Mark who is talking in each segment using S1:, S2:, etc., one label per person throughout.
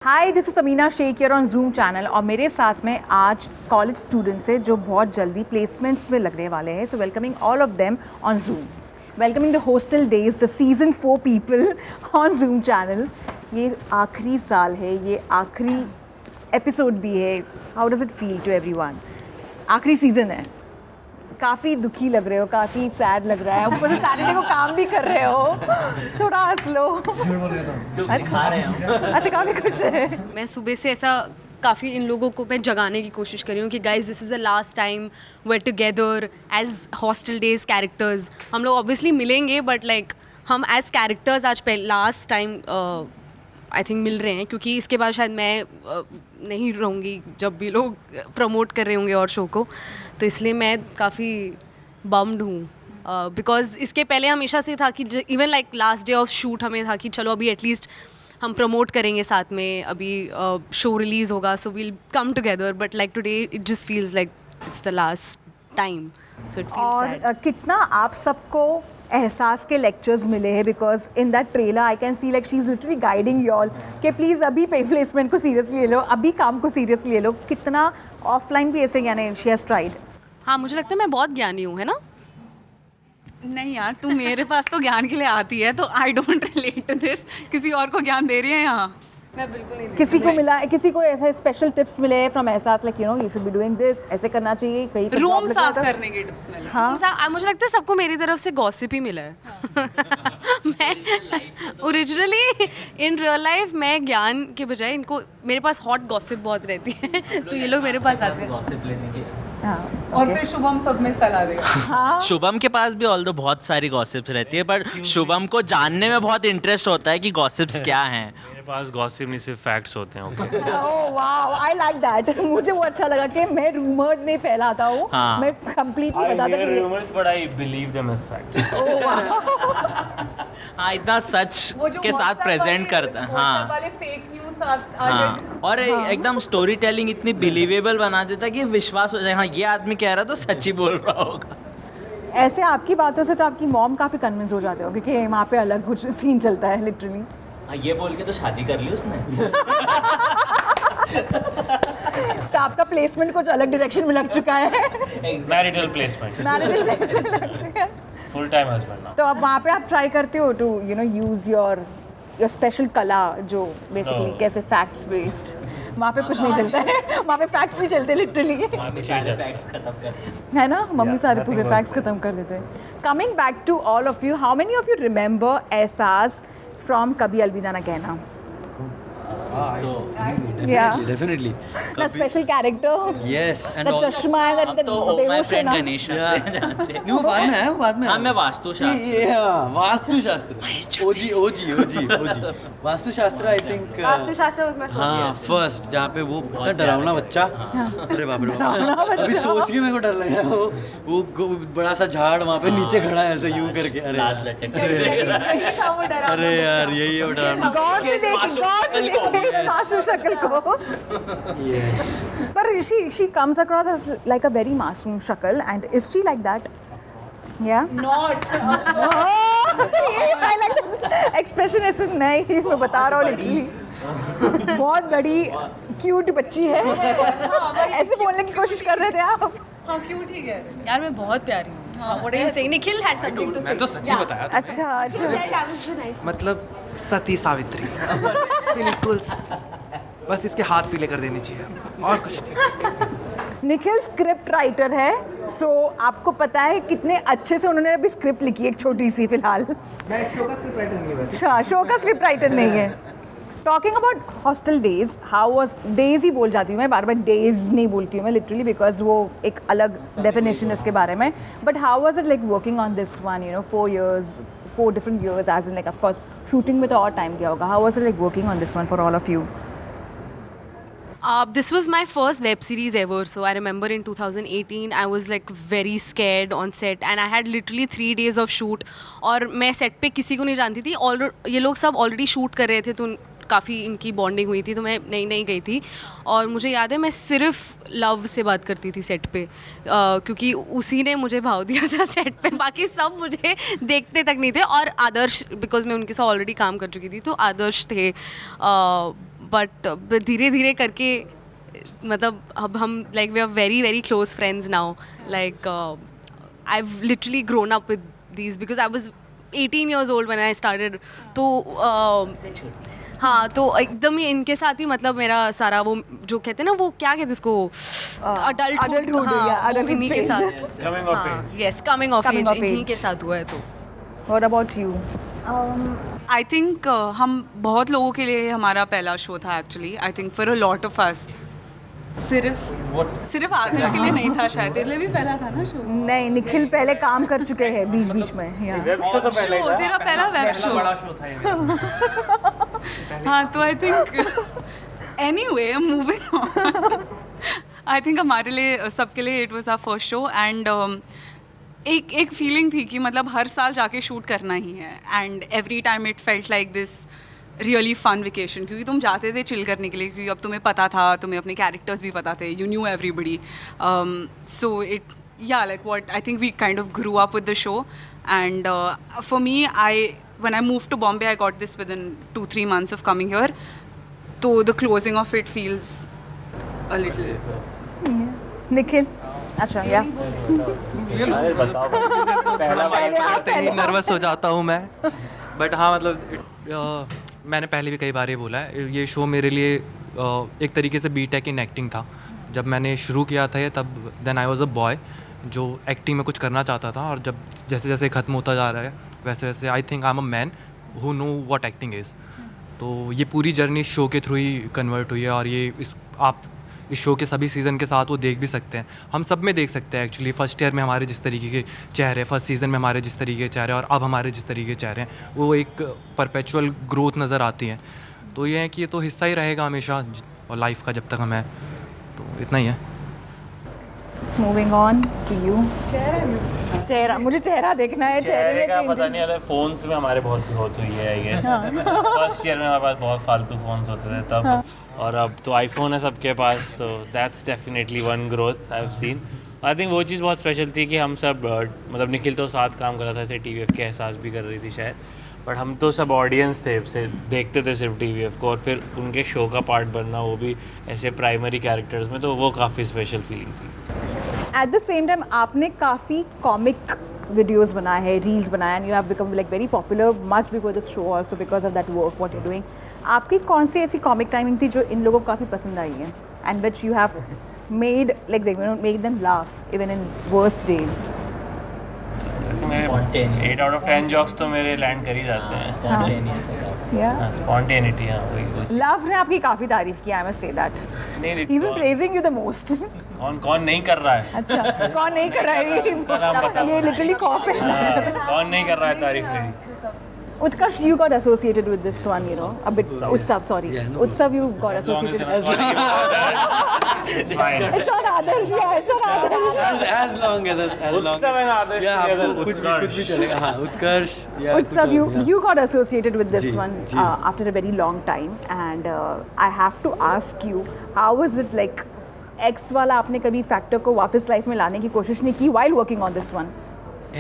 S1: Hi, this is Samina Shaikh here on Zoom channel और मेरे साथ में आज कॉलेज स्टूडेंट्स है जो बहुत जल्दी प्लेसमेंट्स में लगने वाले हैं. So welcoming all of them on Zoom. Welcoming the hostel days, the season 4 people on Zoom channel. ये आखिरी साल है, ये आखिरी एपिसोड भी है. How does it feel to everyone? आखिरी सीजन है. काफ़ी दुखी लग रहे हो, काफ़ी सैड लग रहा है. ऊपर से सैटरडे को काम भी कर रहे हो. थोड़ा हंस लो. अच्छा, काफ़ी खुश है.
S2: मैं सुबह से ऐसा काफ़ी इन लोगों को मैं जगाने की कोशिश कर रही हूँ कि guys this is the last time we're together as hostel days characters. हम लोग ऑब्वियसली मिलेंगे बट लाइक हम एज कैरेक्टर्स आज लास्ट टाइम आई थिंक मिल रहे हैं, क्योंकि इसके बाद शायद मैं नहीं रहूँगी जब भी लोग प्रमोट कर रहे होंगे और शो को. तो इसलिए मैं काफ़ी बम्ड हूँ बिकॉज इसके पहले हमेशा से था कि even like last day of shoot हमें था कि चलो अभी एटलीस्ट हम प्रमोट करेंगे साथ में, अभी शो रिलीज़ होगा so we'll come together. But like today it just feels like it's the last time, so it feels sad.
S1: कितना आप सबको एहसास के लेक्चर्स मिले हैं, because in that trailer I can see like she is literally guiding you all कि please अभी placement को seriously ले लो, अभी काम को सीरियसली ले लो. कितना ऑफलाइन भी ऐसे यानी शी हैज़ ट्राइड.
S2: हाँ, मुझे लगता है मैं बहुत ज्ञानी हूँ, है ना?
S3: नहीं यार, तू मेरे पास तो ज्ञान के लिए आती है, तो I don't relate to this. किसी और को ज्ञान दे रही है यहाँ.
S2: मैं बिल्कुल नहीं.
S1: किसी को मिला, किसी को ऐसे स्पेशल टिप्स मिले फ्रॉम एहसास like you know you should be doing this, ऐसे करना चाहिए, कहीं पे
S3: रूम साफ करने के टिप्स मिले.
S1: हाँ,
S2: मुझे लगता है सबको मेरी तरफ से गॉसिप ही मिला है. मैं ओरिजिनली इन रियल लाइफ मैं ज्ञान के बजाय इनको, मेरे पास हॉट गॉसिप बहुत रहती है तो ये लोग मेरे पास आते हैं
S4: गॉसिप लेने की.
S3: और फिर शुभम सब में फैला देगा.
S4: शुभम के पास भी ऑल्दो बहुत सारी गॉसिप्स रहती है, पर शुभम को जानने में बहुत इंटरेस्ट होता है कि गॉसिप्स क्या हैं.
S5: मेरे पास गॉसिप नहीं, सिर्फ फैक्ट्स होते हैं. Okay.
S1: Oh wow, I like that. मुझे वो अच्छा लगा कि मैं रूमर नहीं फैलाता हूँ.
S4: हाँ.
S1: मैं कंप्लीटली
S5: I
S1: बताता
S5: hear
S1: कि
S5: rumors, but I believe them as facts.
S4: हाँ, इतना सच के साथ प्रेजेंट करता है. हाँ
S3: वाले फेक न्यूज़
S4: हाँ, और एकदम स्टोरी टेलिंग इतनी बिलीवेबल बना देता है कि विश्वास हो जाए, हाँ ये आदमी कह रहा तो सच ही बोल रहा होगा.
S1: ऐसे आपकी बातों से तो आपकी मॉम काफ़ी कन्विंस हो जाते हो क्योंकि वहाँ पे अलग कुछ सीन चलता है लिटरली.
S4: हाँ, ये बोल के तो शादी कर ली उसने.
S1: तो आपका प्लेसमेंट कुछ अलग डायरेक्शन में लग चुका है.
S5: Marital placement.
S1: मैरिटल प्लेसमेंट लग चुका है.
S5: Full time husband now.
S1: तो अब वहाँ पे आप ट्राई करते हो to you know use your special कला जो बेसिकली
S5: No.
S1: कैसे फैक्ट्स बेस्ड. वहाँ पे कुछ नहीं चलता है. वहाँ पे फैक्ट्स नहीं चलते लिटरली,
S4: सारे facts खत्म कर.
S1: है ना. मम्मी
S5: Yeah,
S1: सारे
S5: nothing
S1: पूरे
S5: works
S1: फैक्ट्स
S5: for
S1: खत्म कर देते हैं. Coming back to all of you, how many of you remember Ahsaas from Kabhi Alvida ना कहना? Yeah.
S6: Definitely.
S1: The special character.
S6: Yes, and
S1: The
S6: all.
S1: चश्मा है
S4: अब तो ओ माय फ्रेंड गणेश से जानते हैं.
S6: नहीं, वो बाद में है, वो बाद में है.
S4: हाँ, मैं वास्तुशास्त्र.
S6: वास्तुशास्त्र. वास्तुशास्त्र आई थिंक.
S2: वास्तुशास्त्र उसमें
S6: हाँ, फर्स्ट जहाँ पे वो इतना डरावना बच्चा. अरे बाप रे बाप. अभी सोच के मेरे को डर लग रहा है. वो बड़ा सा झाड़ वहाँ पे नीचे खड़ा है ऐसे यूं करके. अरे
S4: लाश लटक कर.
S6: अरे यार, यही है वो डरावना.
S1: गौर से देखे इस मासूम शक्ल को.
S6: Yes.
S1: पर she comes across as like a very मासूम शक्ल, and is she like that? Yeah.
S3: Not.
S1: I like that expression. ऐसे नहीं, मैं बता रहा हूँ लिटरली. बहुत बड़ी क्यूट बच्ची है. ऐसे बोलने की कोशिश कर रहे थे आप.
S3: हाँ, क्यूट ही है.
S2: यार मैं बहुत प्यारी हूँ. What are you saying? Nikhil had something to say.
S7: मैं तो सच्ची बताया था.
S1: अच्छा.
S7: मतलब सती सावित्री. बिल्कुल. बस इसके हाथ पीले कर देनी चाहिए और कुछ नहीं.
S1: निखिल स्क्रिप्ट राइटर है, सो आपको पता है कितने अच्छे से उन्होंने अभी स्क्रिप्ट लिखी है, एक छोटी सी फिलहाल.
S7: मैं शो का स्क्रिप्ट राइटर नहीं हूँ.
S1: अच्छा, शो का स्क्रिप्ट राइटर नहीं है. Talking about hostel days, how was days ही बोल जाती हूँ मैं, बार बार डेज नहीं बोलती हूँ मैं लिटरली, बिकॉज वो एक अलग डेफिनेशन है उसके बारे में. But how was it like working on this one, you know 4 different years, as in like of course shooting में तो और टाइम दिया होगा. How was it like working on this one for all of you?
S2: This was my first web series ever. So I remember in 2018 I was like very scared on set and I had literally 3 days of shoot. और मैं set पे किसी को नहीं जानती थी. ये लोग सब already shoot कर रहे थे तो काफ़ी इनकी बॉन्डिंग हुई थी, तो मैं नई गई थी. और मुझे याद है मैं सिर्फ लव से बात करती थी सेट पे, क्योंकि उसी ने मुझे भाव दिया था सेट पे. बाकी सब मुझे देखते तक नहीं थे. और आदर्श, बिकॉज मैं उनके साथ ऑलरेडी काम कर चुकी थी, तो आदर्श थे बट धीरे धीरे करके मतलब अब हम like we are very very close friends now. Like I have literally grown up with these because I was 18 years old when I started. तो हाँ, तो एकदम ही इनके साथ ही मतलब मेरा सारा वो जो कहते हैं ना, वो क्या कहते हैं इसको,
S1: adulthood,
S2: हाँ,
S1: yeah,
S2: वो
S1: adulthood
S2: इन्हीं के
S1: phase.
S2: साथ.
S5: Coming of age.
S2: Yes, coming of
S1: Coming
S2: age
S1: of
S2: इन्हीं
S1: age.
S2: के साथ हुआ है. तो
S1: What about you?
S3: I think हम बहुत लोगों के लिए हमारा पहला शो था actually. I think for a lot of us. सिर्फ आदर्श के लिए नहीं था शायद. तेरे लिए भी पहला था ना शो?
S1: नहीं, निखिल पहले काम कर चुके हैं बीच बीच में. Yeah.
S5: वेब शो तो पहले
S3: शो, तेरा पहला वेब शो.
S7: बड़ा शो था ये.
S3: हाँ, तो I think anyway moving on. I think हमारे लिए सबके लिए it was our first show. And एक फीलिंग थी कि मतलब हर साल जाके शूट करना ही है. And every time it felt like this really fun vacation, क्योंकि तुम जाते थे चिल करने के लिए, क्योंकि अब तुम्हें पता था, तुम्हें अपने कैरेक्टर्स भी पता थे, you knew everybody. So it yeah like what I think we kind of grew up with the show. And for me, when I moved to Bombay, I got this within 2-3 months of coming here. So the closing of it feels a little.
S1: Nikhil, अच्छा, या
S5: अरे बताओ पहला
S7: पहले ही nervous हो जाता हूँ मैं. बट हाँ, मतलब मैंने पहले भी कई बार ये बोला है, ये शो मेरे लिए एक तरीके से बीटेक इन एक्टिंग था. जब मैंने शुरू किया था ये, तब then I was a boy जो एक्टिंग में कुछ करना चाहता था. और जब जैसे जैसे ख़त्म होता जा रहा है, वैसे वैसे I think I am a man who know what acting is. तो ये पूरी जर्नी शो के थ्रू ही कन्वर्ट हुई है. और ये आप इस शो के सभी सीज़न के साथ वो देख भी सकते हैं. हम सब में देख सकते हैं एक्चुअली. फर्स्ट ईयर में हमारे जिस तरीके के चेहरे, फर्स्ट सीज़न में हमारे जिस तरीके के चेहरे, और अब हमारे जिस तरीके के चेहरे हैं, वो एक परपेचुअल ग्रोथ नज़र आती हैं. तो ये है कि ये तो हिस्सा ही रहेगा हमेशा और लाइफ का, जब तक हम हैं. तो इतना ही है.
S1: Moving on to you. चेहरा, मुझे चेहरा देखना है.
S5: चेहरे का
S1: changes.
S5: पता नहीं, अरे फोन्स में हमारे बहुत ग्रोथ हुई है आई गेस. फर्स्ट ईयर में हमारे पास बहुत फालतू फोन्स होते थे तब, और अब तो आईफोन है सबके पास. तो that's definitely one growth I have seen. I think वो चीज़ बहुत स्पेशल थी कि हम सब मतलब निखिल तो साथ काम कर रहा था, ऐसे टीवीएफ के एहसास भी कर रही थी शायद, बट हम तो सब ऑडियंस थे, से देखते थे सिर्फ टीवीएफ को, और फिर उनके शो का पार्ट बनना, वो भी ऐसे प्राइमरी कैरेक्टर्स में, तो वो काफ़ी स्पेशल फीलिंग थी.
S1: एट द सेम टाइम आपने काफ़ी कॉमिक वीडियोस बनाए हैं, रील्स बनाए, and you have become like very popular much before this show also because of that work what you doing. आपकी कौन सी ऐसी कॉमिक टाइमिंग थी जो इन लोगों को काफ़ी पसंद आई है, and which you have made like they make them laugh even in worst days?
S5: मेरे 8 out of 10 जॉक्स तो मेरे लैंड कर ही जाते हैं.
S1: या
S5: स्पॉन्टेनिटी. हाँ, वही.
S1: लव ने आपकी काफ़ी तारीफ की, आई मस्ट से दैट.
S5: नहीं
S1: he is praising you the most.
S5: कौन नहीं कर रहा है.
S1: अच्छा, कौन नहीं कर रहा है? ये लिटरली कॉप है.
S5: कौन नहीं कर रहा है तारीफ मेरी.
S1: Utkarsh, you got associated with this one, you know, a bit. Utsav, sorry.
S6: Yeah, no
S1: Utsav, you got
S5: As long as
S1: associated.
S5: you're not calling him Adarsh, it's fine.
S1: It's not Adarsh, yeah, it's not Adarsh.
S6: as long as
S5: Utsav and Adarsh
S6: या
S5: together,
S6: आपको कुछ
S5: Utkarsh.
S6: भी चलेगा. हाँ, उत्कर्ष या
S1: Utsav, you got associated with this
S6: ji,
S1: one
S6: ji.
S1: after a very long time, and I have to ask you, how was it like? X वाला आपने कभी फैक्टर को वापस लाइफ में लाने की कोशिश नहीं की while working on this one?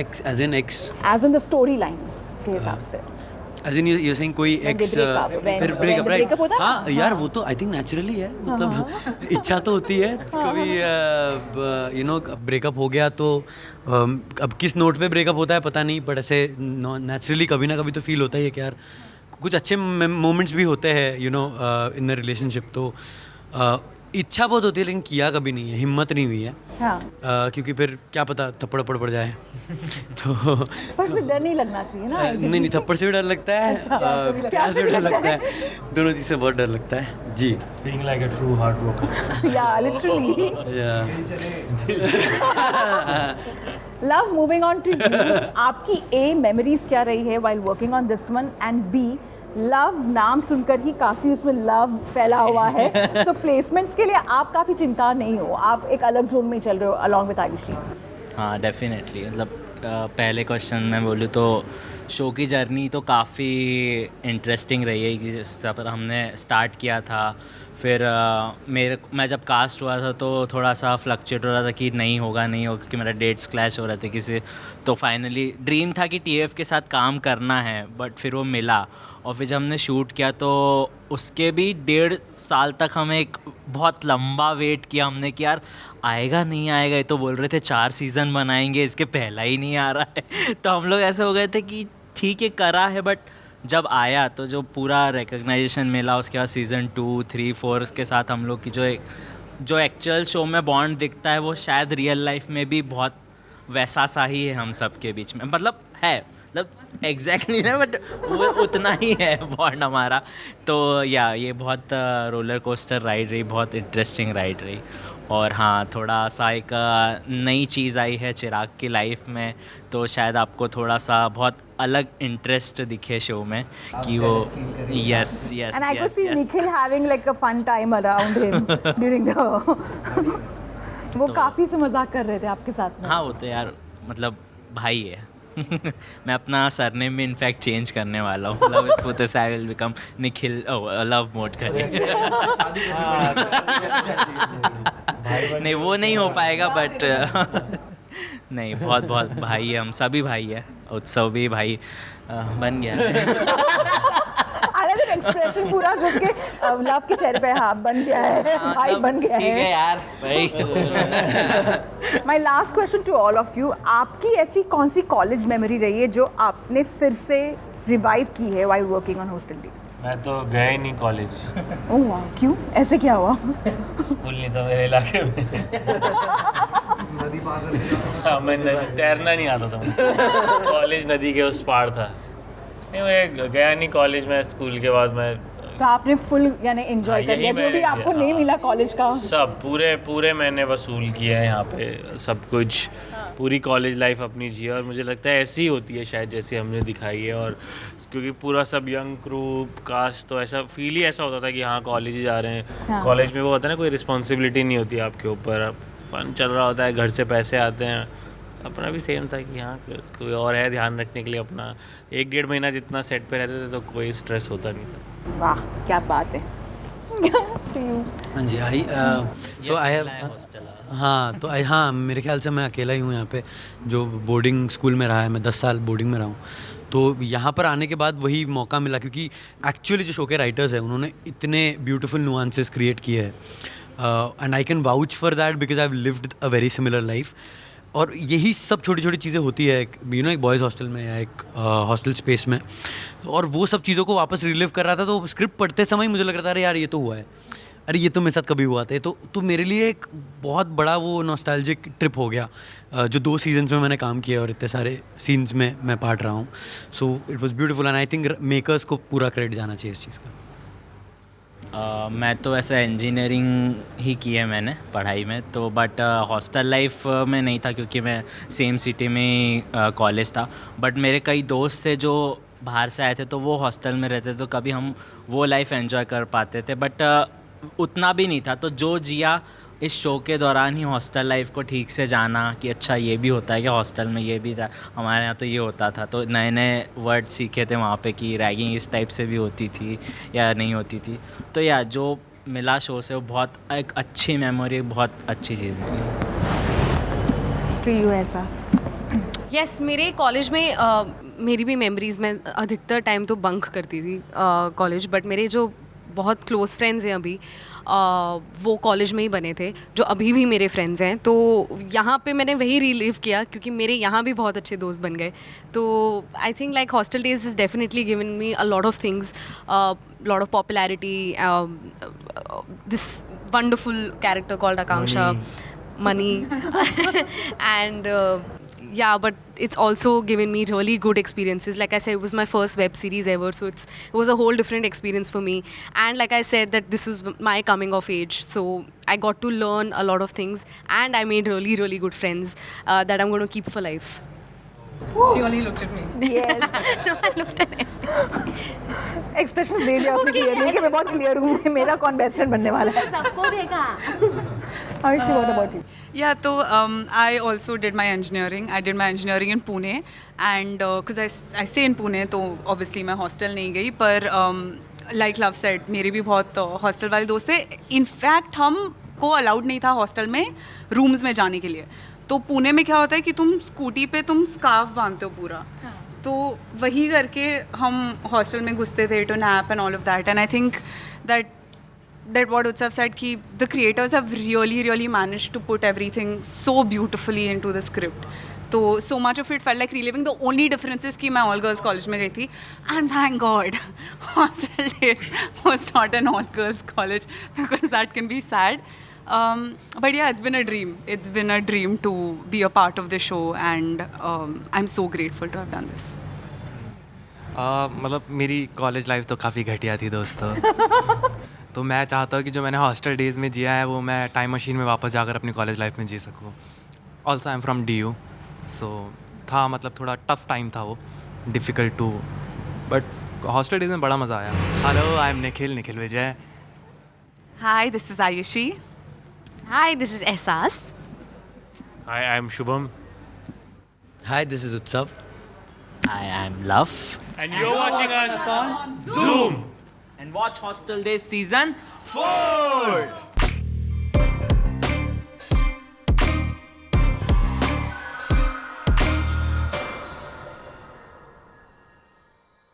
S6: X as in X.
S1: As in the storyline के हिसाब से.
S6: As in you're saying कोई
S1: When they
S6: X
S1: break up, when
S6: फिर
S1: the
S6: breakup, right?
S1: breakup होता है
S6: हाँ
S1: ना?
S6: यार,
S1: हाँ.
S6: वो तो आई थिंक नेचुरली है. मतलब इच्छा तो होती है कभी, यू नो, ब्रेकअप हो गया तो अब किस नोट पे ब्रेकअप होता है पता नहीं, बट ऐसे नेचुरली कभी ना कभी तो फील होता ही है कि यार कुछ अच्छे मोमेंट्स भी होते हैं, you know, in the relationship. तो इच्छा बहुत होती है, लेकिन किया कभी नहीं है, हिम्मत नहीं हुई है.
S1: हाँ.
S6: क्योंकि फिर क्या पता थप्पड़ पड़ जाए. तो
S1: पर फिर डर नहीं लगना चाहिए ना.
S6: नहीं, थप्पड़ से भी डर लगता है. क्या से भी डर लगता है, दोनों चीज़ से बहुत डर लगता है जी.
S5: Speaking like a true heartbroken.
S1: Yeah, literally. Love, moving on to you. आपकी A memories क्या रही है while working on this one, and B love नाम सुनकर ही काफ़ी उसमें लव फैला हुआ है. सो प्लेसमेंट्स के लिए आप काफ़ी चिंता नहीं हो, आप एक अलग जोन में चल रहे हो अलॉन्ग विद आयुषी.
S4: हाँ, डेफिनेटली. मतलब पहले क्वेश्चन मैं बोलूँ तो शो की जर्नी तो काफ़ी इंटरेस्टिंग रही है. कि जिस तरह पर हमने स्टार्ट किया था, फिर मैं जब कास्ट हुआ था तो थोड़ा सा फ्लक्चुएट हो रहा था कि नहीं होगा क्योंकि मेरा डेट्स क्लैश हो रहे थे किसी. तो फाइनली ड्रीम था कि टीएफ के साथ काम करना है, बट फिर वो मिला और फिर जब हमने शूट किया तो उसके भी 1.5 साल तक हमें एक बहुत लंबा वेट किया हमने कि यार आएगा नहीं आएगा, ये तो बोल रहे थे 4 सीज़न बनाएंगे, इसके पहला ही नहीं आ रहा है। तो हम लोग ऐसे हो गए थे कि ठीक है करा है, बट जब आया तो जो पूरा रिकग्नाइजेशन मिला, उसके बाद सीज़न 2, 3, 4 के साथ हम लोग की जो एक्चुअल शो में बॉन्ड दिखता है वो शायद रियल लाइफ में भी बहुत वैसा सा ही है हम सब के बीच में, मतलब है, मतलब एग्जैक्टली ना, बट वो उतना ही है बॉन्ड हमारा। तो या ये बहुत रोलर कोस्टर राइड रही, बहुत इंटरेस्टिंग राइड रही। और हाँ, थोड़ा सा एक नई चीज़ आई है चिराग की लाइफ में, तो शायद आपको थोड़ा सा बहुत अलग इंटरेस्ट दिखे शो में कि वो yes yes
S1: And I could see Nikhil having like a fun time around him during the वो काफ़ी से मजाक कर रहे थे आपके साथ में।
S4: हाँ, वो तो यार मतलब भाई है। मैं अपना सरनेम भी इनफैक्ट चेंज करने वाला हूँ, लव स्पूते से I will become Nikhil love mode करके। नहीं वो नहीं हो पाएगा, बट नहीं, बहुत बहुत भाई है, हम सभी भाई है। उत्सव भी भाई बन गया है।
S1: एक्सप्रेशन पूरा जो उसके लव के चेहरे पे, हाँ बन गया है, भाई बन गया है।
S4: ठीक है यार भाई।
S1: My last question to all of you, आपकी ऐसी कौन सी कॉलेज मेमोरी रही है जो आपने फिर से रिवाइव की है while working on hostel days?
S5: मैं तो गया ही नहीं कॉलेज।
S1: ओह वाह, क्यों, ऐसे क्या हुआ?
S5: स्कूल नहीं था मेरे इलाके में। हाँ, मैं तैरना नहीं आता था मुझे। कॉलेज नदी के उस पार था। नहीं, मैं गया नहीं कॉलेज में। स्कूल के बाद मैं
S1: तो आपने फुल यानी एंजॉय कर लिया जो भी आपको नहीं मिला कॉलेज का?
S5: सब पूरे मैंने वसूल किया है यहाँ पे, सब कुछ, पूरी कॉलेज लाइफ अपनी जी है। और मुझे लगता है ऐसी ही होती है शायद जैसी हमने दिखाई है। और क्योंकि पूरा सब यंग क्रू कास्ट, तो ऐसा फील ही ऐसा होता था कि हाँ कॉलेज ही जा रहे हैं। कॉलेज में वो होता है ना, कोई रिस्पॉन्सिबिलिटी नहीं होती आपके ऊपर, फन चल रहा होता है, घर से पैसे आते हैं। अपना भी सेम था कि हाँ कोई और है ध्यान रखने के लिए। अपना 1-1.5 महीना जितना सेट पे रहते थे तो कोई स्ट्रेस होता नहीं था।
S1: वाह क्या बात है।
S6: हाँ जी, आई सो आई हैव, हाँ तो हाँ मेरे ख्याल से मैं अकेला ही हूँ यहाँ पे जो बोर्डिंग स्कूल में रहा है। मैं 10 साल बोर्डिंग में रहा हूँ, तो यहाँ पर आने के बाद वही मौका मिला, क्योंकि एक्चुअली जो शो के राइटर्स हैं उन्होंने इतने ब्यूटीफुल नुआंसेस क्रिएट किए हैं, and I can vouch for that because I have lived a very similar life. और यही सब छोटी छोटी चीज़ें होती है एक एक बॉयज़ हॉस्टल में या एक हॉस्टल स्पेस में। तो और वो सब चीज़ों को वापस रिलीव कर रहा था, तो स्क्रिप्ट पढ़ते समय मुझे लग रहा था अरे यार ये तो हुआ है, अरे ये तो मेरे साथ कभी हुआ था। तो मेरे लिए एक बहुत बड़ा वो नॉस्टैल्जिक ट्रिप हो गया, जो 2 सीजन्स में मैंने काम किया और इतने सारे सीन्स में मैं पार्ट रहा हूँ। So it was beautiful and I think makers को पूरा क्रेडिट जाना चाहिए इस चीज़ का।
S4: मैं तो ऐसा इंजीनियरिंग ही की है मैंने पढ़ाई में, तो बट हॉस्टल लाइफ में नहीं था क्योंकि मैं सेम सिटी में ही कॉलेज था। बट मेरे कई दोस्त थे जो बाहर से आए थे, तो वो हॉस्टल में रहते, तो कभी हम वो लाइफ एंजॉय कर पाते थे, बट उतना भी नहीं था। तो जो जिया इस शो के दौरान ही हॉस्टल लाइफ को ठीक से जाना कि अच्छा ये भी होता है कि हॉस्टल में ये भी था, हमारे यहाँ तो ये होता था, तो नए नए वर्ड सीखे थे वहाँ पे कि रैगिंग इस टाइप से भी होती थी या नहीं होती थी। तो या जो मिला शो से वो बहुत एक अच्छी मेमोरी, बहुत अच्छी चीज़ मिली।
S1: तो यू एहसास?
S2: यस, मेरे कॉलेज में मेरी भी मेमोरीज़ में अधिकतर टाइम तो बंक करती थी कॉलेज, बट मेरे जो बहुत क्लोज़ फ्रेंड्स हैं अभी वो कॉलेज में ही बने थे, जो अभी भी मेरे फ्रेंड्स हैं। तो यहाँ पे मैंने वही रिलीव किया क्योंकि मेरे यहाँ भी बहुत अच्छे दोस्त बन गए। तो I think like hostel days is definitely given me a lot of things, lot of popularity, this wonderful character called Akanksha, money and yeah, but it's also given me really good experiences. Like I said, it was my first web series ever, so it was a whole different experience for me. And like I said, that this was my coming of age, so I got to learn a lot of things, and I made really really good friends that I'm going to keep for life.
S3: She only looked at me.
S1: Yes.
S2: So I looked at him.
S1: Expressions दे दिया उसने clearly कि मैं बहुत clear हूँ मेरा कौन best friend बनने वाला है।
S2: सबको देखा।
S1: Arshi, what about you?
S3: Yeah, so I also did my engineering. I did my engineering in Pune, and because I stay in Pune, तो obviously मैं hostel नहीं गई, पर like Love said, मेरे भी बहुत hostel वाले दोस्त थे। इनफैक्ट हम को अलाउड नहीं था हॉस्टल में रूम्स में जाने के लिए। तो पुणे में क्या होता है कि तुम स्कूटी पे तुम स्कार्फ बांधते हो पूरा, तो वही करके हम हॉस्टल में घुसते थे to nap and all of that and I think that what Utsav said ki the creators have really managed to put everything so beautifully into the script. So much of it felt like reliving. The only difference is कि मैं all girls college में गई थी and thank God Hostel Days was not an all girls college because that can be sad. But yeah, it's been a dream. It's been a dream to be a part of the show and I'm so grateful to have done this.
S7: मतलब मेरी college life तो काफ़ी घटिया थी दोस्तों। तो मैं चाहता हूँ कि जो मैंने हॉस्टल डेज़ में जिया है वो मैं टाइम मशीन में वापस जाकर अपनी कॉलेज लाइफ में जी सकूँ। Also I am from DU, so था मतलब थोड़ा टफ टाइम था वो, difficult to, but hostel days में बड़ा मज़ा आया। Hello, I am Nikhil Vijay.
S3: Hi, this is Ayushi.
S2: Hi, this is Ehsas.
S5: Hi, I'm Shubham.
S6: Hi, this is Utsav.
S4: I am Love.
S5: And you're watching us on Zoom.
S4: And watch Hostel Days Season 4.